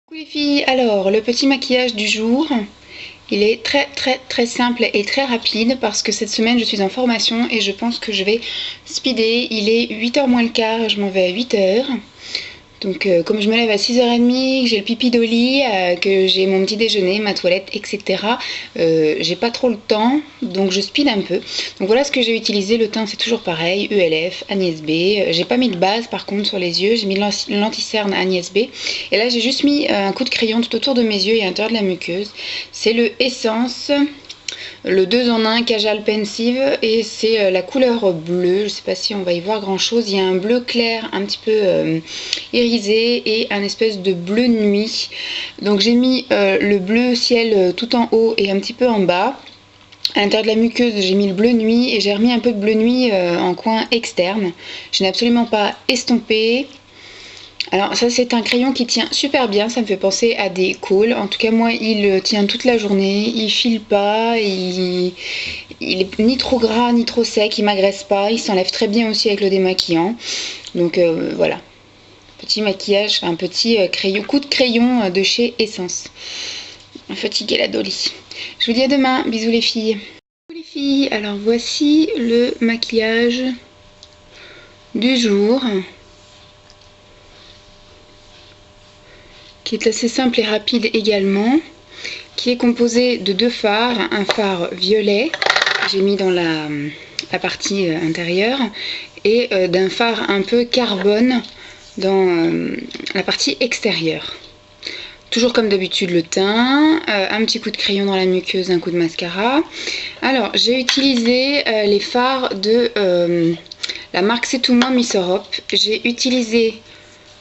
Coucou les filles, alors le petit maquillage du jour, il est très simple et très rapide parce que cette semaine je suis en formation et je pense que je vais speeder. Il est 8h moins le quart, je m'en vais à 8h. Donc comme je me lève à 6h30, que j'ai le pipi d'au lit, que j'ai mon petit déjeuner, ma toilette, etc. J'ai pas trop le temps, donc je speed un peu. Donc voilà ce que j'ai utilisé. Le teint c'est toujours pareil, ELF, Agnès B. J'ai pas mis de base par contre sur les yeux, j'ai mis l'anti-cerne Agnès B. Et là j'ai juste mis un coup de crayon tout autour de mes yeux et à l'intérieur de la muqueuse. C'est le Essence, le 2 en 1 Kajal Pensive, et c'est la couleur bleue. Je sais pas si on va y voir grand chose. Il y a un bleu clair un petit peu irisé et un espèce de bleu nuit. Donc j'ai mis le bleu ciel tout en haut et un petit peu en bas. À l'intérieur de la muqueuse, j'ai mis le bleu nuit et j'ai remis un peu de bleu nuit en coin externe. Je n'ai absolument pas estompé. Alors ça c'est un crayon qui tient super bien, ça me fait penser à des cools. En tout cas moi il tient toute la journée, il file pas, il est ni trop gras ni trop sec, il m'agresse pas, il s'enlève très bien aussi avec le démaquillant. Donc voilà, petit maquillage, un petit crayon, coup de crayon de chez Essence. Fatiguée la Dolly. Je vous dis à demain, bisous les filles. Coucou les filles, alors voici le maquillage du jour, qui est assez simple et rapide également, qui est composé de deux fards, un fard violet que j'ai mis dans la partie intérieure et d'un fard un peu carbone dans la partie extérieure. Toujours comme d'habitude le teint, un petit coup de crayon dans la muqueuse, un coup de mascara. Alors j'ai utilisé les fards de la marque C'est tout moi Miss Europe. J'ai utilisé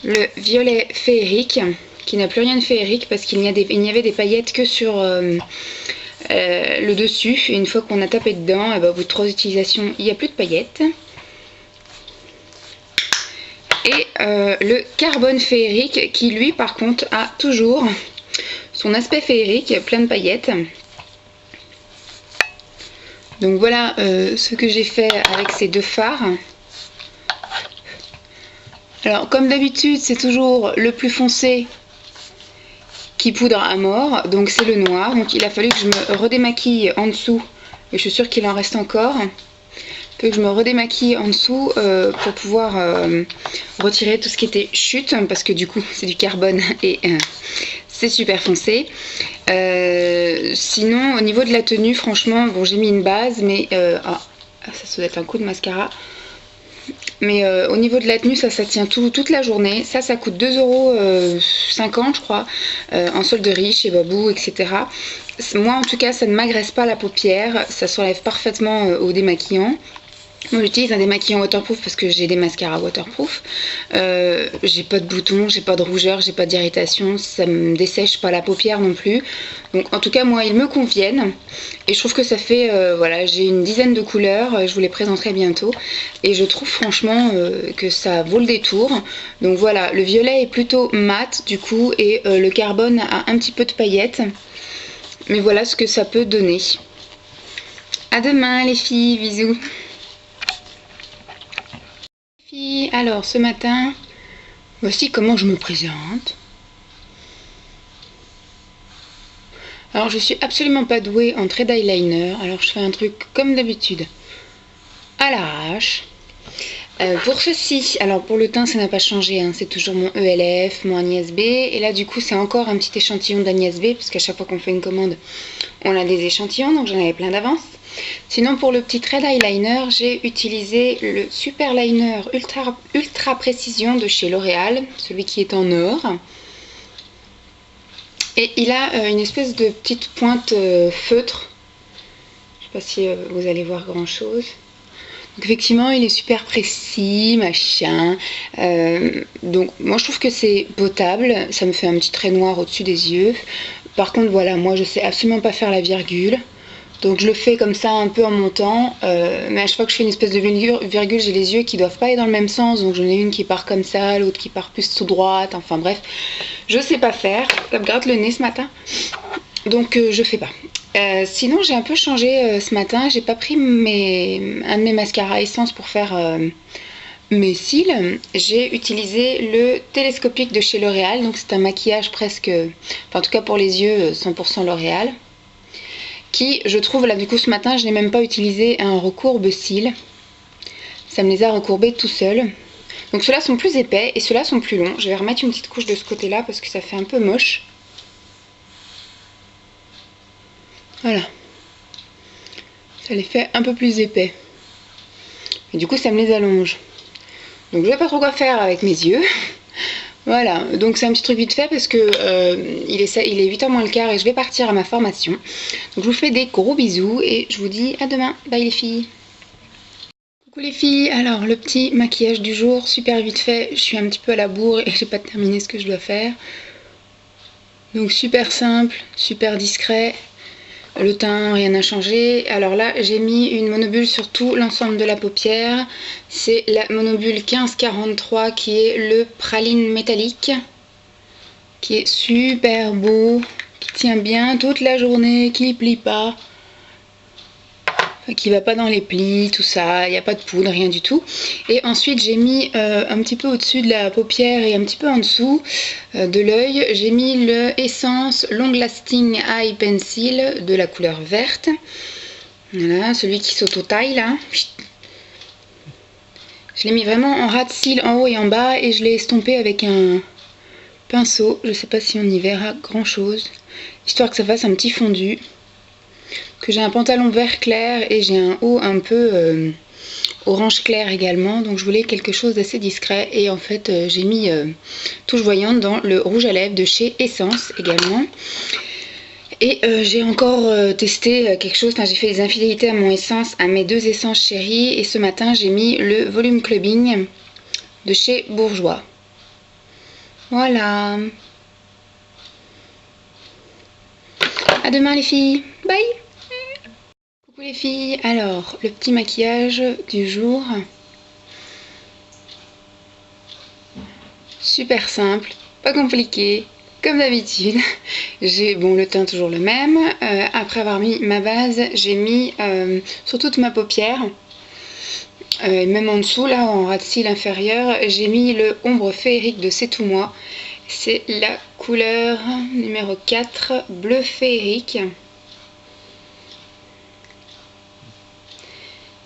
le violet féerique, qui n'a plus rien de féerique parce qu'il n'y avait des paillettes que sur le dessus. Et une fois qu'on a tapé dedans, et ben, au bout de 3 utilisations, il n'y a plus de paillettes. Et le carbone féerique qui lui par contre a toujours son aspect féerique, plein de paillettes. Donc voilà ce que j'ai fait avec ces deux fards. Alors comme d'habitude c'est toujours le plus foncé qui poudre à mort, donc c'est le noir. Donc il a fallu que je me redémaquille en dessous, et je suis sûre qu'il en reste encore, que je me redémaquille en dessous pour pouvoir retirer tout ce qui était chute, parce que du coup c'est du carbone et c'est super foncé. Sinon au niveau de la tenue, franchement, bon j'ai mis une base, mais ça doit être un coup de mascara. Mais au niveau de la tenue, ça tient toute la journée. Ça coûte 2,50 € je crois, en solderie chez Babou, etc. Moi en tout cas, ça ne m'agresse pas la paupière, ça s'enlève parfaitement au démaquillant. Moi j'utilise un démaquillant waterproof parce que j'ai des mascaras waterproof. J'ai pas de boutons, j'ai pas de rougeur, j'ai pas d'irritation, ça me dessèche pas la paupière non plus. Donc en tout cas moi ils me conviennent et je trouve que ça fait, voilà, j'ai une dizaine de couleurs, je vous les présenterai bientôt et je trouve franchement que ça vaut le détour. Donc voilà, le violet est plutôt mat du coup et le carbone a un petit peu de paillettes, mais voilà ce que ça peut donner. À demain les filles, bisous. Alors ce matin, voici comment je me présente. Alors je suis absolument pas douée en trait d'eyeliner, alors je fais un truc comme d'habitude à l'arrache. Pour ceci, alors pour le teint ça n'a pas changé, hein, c'est toujours mon ELF, mon Agnès B, et là du coup c'est encore un petit échantillon d'Agnès B, parce qu'à chaque fois qu'on fait une commande on a des échantillons, donc j'en avais plein d'avance. Sinon pour le petit trait d'eyeliner, j'ai utilisé le super liner ultra précision de chez L'Oréal, celui qui est en or. Et il a une espèce de petite pointe feutre. Je sais pas si vous allez voir grand chose. Donc effectivement il est super précis, machin. Donc moi je trouve que c'est potable, ça me fait un petit trait noir au-dessus des yeux. Par contre voilà, moi je sais absolument pas faire la virgule. Donc je le fais comme ça un peu en montant, mais à chaque fois que je fais une espèce de virgule, j'ai les yeux qui doivent pas aller dans le même sens, donc j'en ai une qui part comme ça, l'autre qui part plus sous droite, enfin bref, je sais pas faire, ça me gratte le nez ce matin, donc je fais pas. Sinon j'ai un peu changé ce matin, j'ai pas pris un de mes mascaras Essence pour faire mes cils, j'ai utilisé le télescopique de chez L'Oréal. Donc c'est un maquillage presque, enfin en tout cas pour les yeux, 100% L'Oréal. Qui, je trouve, là du coup ce matin, je n'ai même pas utilisé un recourbe cils. Ça me les a recourbés tout seul. Donc ceux-là sont plus épais et ceux-là sont plus longs. Je vais remettre une petite couche de ce côté-là parce que ça fait un peu moche. Voilà. Ça les fait un peu plus épais. Et du coup ça me les allonge. Donc je ne sais pas trop quoi faire avec mes yeux. Voilà, donc c'est un petit truc vite fait parce que il est 8h moins le quart et je vais partir à ma formation. Donc je vous fais des gros bisous et je vous dis à demain. Bye les filles. Coucou les filles, alors le petit maquillage du jour, super vite fait. Je suis un petit peu à la bourre et j'ai pas terminé ce que je dois faire. Donc super simple, super discret. Le teint, rien n'a changé. Alors là, j'ai mis une monobule sur tout l'ensemble de la paupière. C'est la monobule 1543 qui est le praline métallique. Qui est super beau, qui tient bien toute la journée, qui ne plie pas. Enfin, qui va pas dans les plis, tout ça. Il n'y a pas de poudre, rien du tout. Et ensuite, j'ai mis un petit peu au-dessus de la paupière et un petit peu en dessous de l'œil, j'ai mis le Essence Long Lasting Eye Pencil de la couleur verte. Voilà, celui qui s'auto-taille là. Je l'ai mis vraiment en ras de cils en haut et en bas et je l'ai estompé avec un pinceau. Je sais pas si on y verra grand chose. Histoire que ça fasse un petit fondu. Que j'ai un pantalon vert clair et j'ai un haut un peu orange clair également, donc je voulais quelque chose d'assez discret et en fait j'ai mis touche voyante dans le rouge à lèvres de chez Essence également. Et j'ai encore testé quelque chose, j'ai fait des infidélités à mon Essence, à mes deux essences chéries et ce matin j'ai mis le volume clubbing de chez Bourjois. Voilà. À demain les filles, bye. Coucou les filles, alors le petit maquillage du jour, super simple, pas compliqué, comme d'habitude. J'ai le teint toujours le même, après avoir mis ma base, j'ai mis sur toute ma paupière, même en dessous là en ras de cils inférieur, j'ai mis le ombre féerique de C'est Tout Moi, c'est la couleur numéro 4, bleu féerique.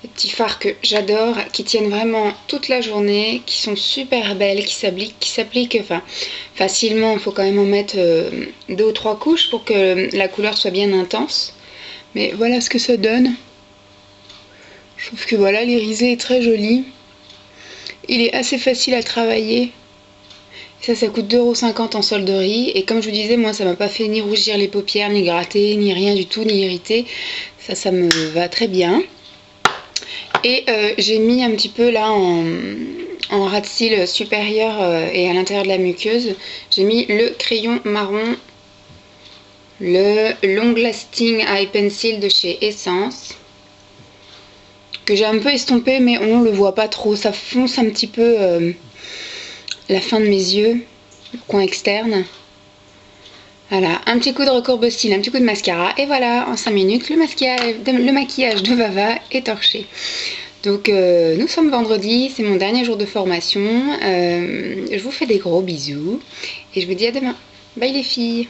Des petits fards que j'adore, qui tiennent vraiment toute la journée, qui sont super belles, qui s'appliquent facilement. Il faut quand même en mettre 2 ou 3 couches pour que la couleur soit bien intense. Mais voilà ce que ça donne. Je trouve que voilà, l'irisé est très joli. Il est assez facile à travailler. Ça coûte 2,50 € en solderie. Et comme je vous disais, moi ça m'a pas fait ni rougir les paupières, ni gratter, ni rien du tout, ni irriter. Ça me va très bien. Et j'ai mis un petit peu là en ras de cils supérieur et à l'intérieur de la muqueuse, j'ai mis le crayon marron, le Long Lasting Eye Pencil de chez Essence, que j'ai un peu estompé mais on le voit pas trop, ça fonce un petit peu la fin de mes yeux, le coin externe. Voilà, un petit coup de recourbe cils, un petit coup de mascara, et voilà, en 5 minutes, le maquillage de Vava est torché. Donc nous sommes vendredi, c'est mon dernier jour de formation, je vous fais des gros bisous, et je vous dis à demain. Bye les filles!